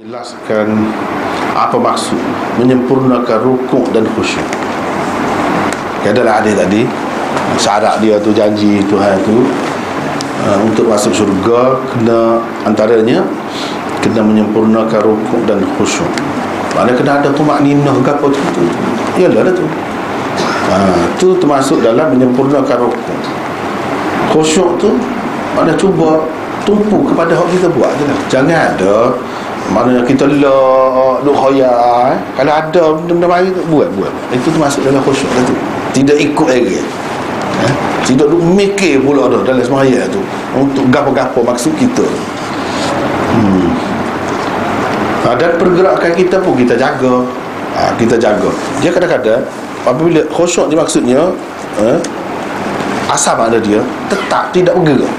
Jelaskan apa maksud menyempurnakan rukuk dan khusyuk. Adalah hadis tadi, syarat dia tu, janji Tuhan tu untuk masuk syurga kena, antaranya kena menyempurnakan rukuk dan khusyuk. Maknanya kena ada tumakninah ke apa tu. Yalah dah tu. Tu termasuk dalam menyempurnakan rukuk. Khusyuk tu maknanya cuba tumpu kepada hak kita buat je lah. Jangan ada mana kita duk khoya, kalau ada benda mari buat. Itu termasuk dalam khusyuk lah tu. Tidak ikut lagi. Tidak duk mikir pula dah dalam sembahyang tu untuk gapo-gapo maksud kita. Dan pergerakan kita pun kita jaga. Kita jaga. Dia kadang-kadang apabila khusyuk ni maksudnya asal makna dia tetap tidak bergerak.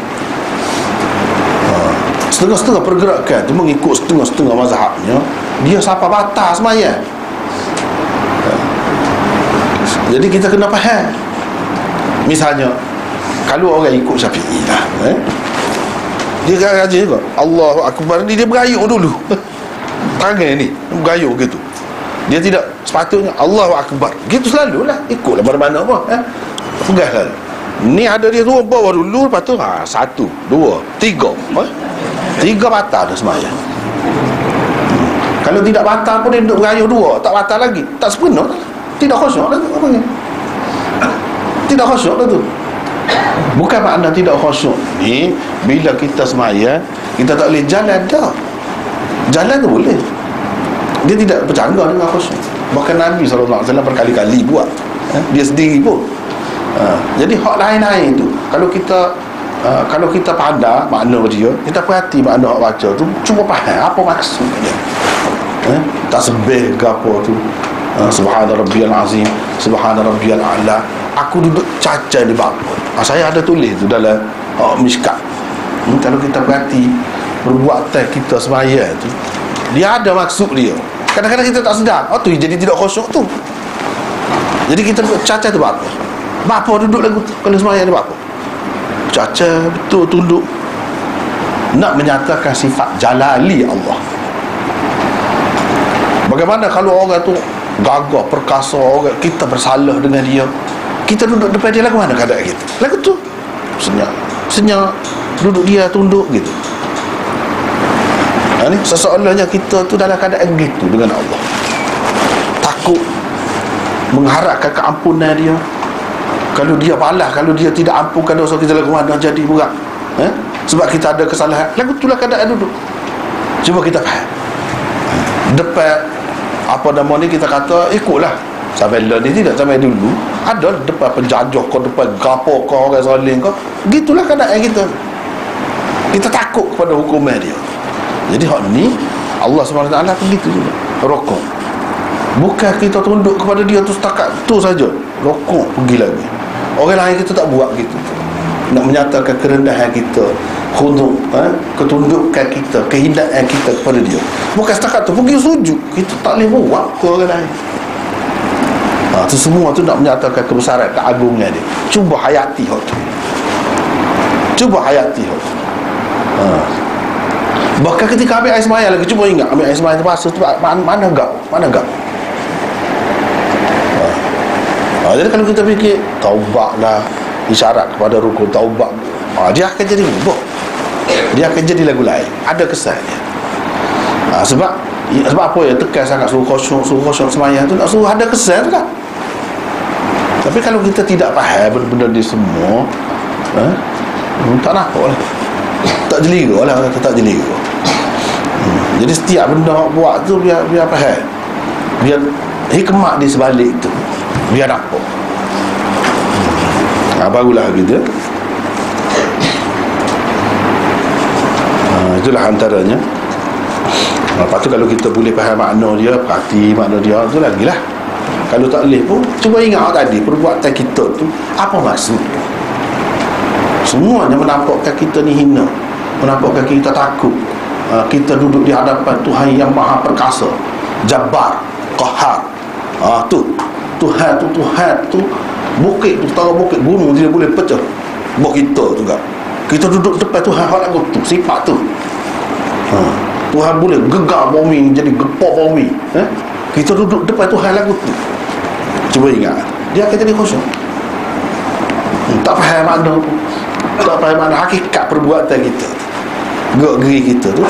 Setengah-setengah pergerakan tu mengikut setengah-setengah mazhabnya, dia sampai batas sembahyang. Jadi kita kena faham. Misalnya kalau orang ikut Syafi'i lah, dia kan rajin juga Allahu Akbar ni, dia berayuk dulu. Tangan ni berayuk gitu. Dia tidak sepatutnya Allahu Akbar gitu selalulah, ikutlah mana-mana apa, pegang selalu. Ni ada dia tu bawa dulu, lepas tu 1, 2, 3, 3 batal dah sembahyang. Kalau tidak batal pun dia duduk berayuh 2, tak batal lagi, tak sempurna, tidak khusyuk lah tu. Apa ni? Tidak khusyuk lah tu. Bukan makna tidak khusyuk ni bila kita sembahyang kita tak boleh jalan dah. Jalan tu boleh, dia tidak bercanggah dengan khusyuk. Bahkan Nabi SAW berkali-kali buat, dia sendiri pun. Jadi hak lain-lain tu kalau kita pandang makna dia, kita perhati makna hak baca tu, cuba faham apa maksud dia. Tasbih ke apa tu, subhana rabbiyal azim, subhana rabbiyal a'la. Aku duduk caca di bab. Saya ada tulis tu dalam mishkat. Kalau kita perhati perbuatan kita sembahyang tu, dia ada maksud dia. Kadang-kadang kita tak sedar. Tu jadi tidak khusyuk tu. Jadi kita duduk caca tu bab. Bapa duduk lagu kalau sembahyang ni bapa caca betul, tunduk, nak menyatakan sifat jalali Allah. Bagaimana kalau orang tu gagah, perkasa, orang kita bersalah dengan dia, kita duduk depan dia lagu mana keadaan kita? Lagu tu senyap, duduk dia tunduk gitu. Ni seseolahnya kita tu dalam keadaan gitu dengan Allah, takut, mengharapkan keampunan dia. Kalau dia balas, kalau dia tidak ampunkan dosa kita, lagu mana jadi berat, sebab kita ada kesalahan. Lagu itulah keadaan duduk. Cuba kita faham. Depan apa nama ni, kita kata ikutlah sampai lah ni, tidak sampai dulu ada depan penjajah kau, depan gapo kau, orang zalim kau, gitulah keadaan kita. Kita takut kepada hukuman dia. Jadi hak ni Allah SWT begitu juga. Rokok, bukan kita tunduk kepada dia tu setakat tu saja, rokok pergi lagi. Orang lain kita tak buat gitu, nak menyatakan kerendahan kita, khuduk, ketundukan kita, kehinaan kita kepada dia. Bukan setakat tu, pergi sujud kita tak boleh buat ke orang lain. Itu semua tu nak menyatakan kebesaran, keagungan dia. Cuba hayati hak tu. Cuba hayati hak tu. Bahkan ketika ambil air sembahyang lagi, cuba ingat ambil air sembahyang terpaksa tu, mana gap. Jadi kalau kita fikir taubatlah, isyarat kepada rukun taubat, dia akan jadi rubah, dia akan jadi lagu lain, ada kesannya. Sebab apa ya tekan sangat suruh khusyuk sembahyang tu, nak suruh ada kesan tu lah. Tapi kalau kita tidak faham benda-benda ni semua, tak nampak lah, tak jeliga lah, tak jeliga. Jadi setiap benda buat tu biar faham, biar hikmat di sebalik tu, biar nampak. Barulah gitu. Itulah antaranya. Lepas tu kalau kita boleh faham makna dia, perhati makna dia, tu lagi lah. Kalau tak boleh pun, cuba ingat tadi perbuatan kita tu apa maksud. Semuanya menampakkan kita ni hina, menampakkan kita takut. Kita duduk di hadapan Tuhan yang maha perkasa, Jabbar, Qahar. Tuhan tu bukit tu, setara bukit gunung dia boleh pecah. Buat kita juga, kita duduk depan Tuhan hak lagu tu, sifat tu. Tuhan boleh gegar bumi jadi gepok bumi, kita duduk depan Tuhan lagu tu, cuba ingat, dia akan jadi khusyuk. Tak faham makna pun, tak faham makna hakikat perbuatan kita, gerak geri kita tu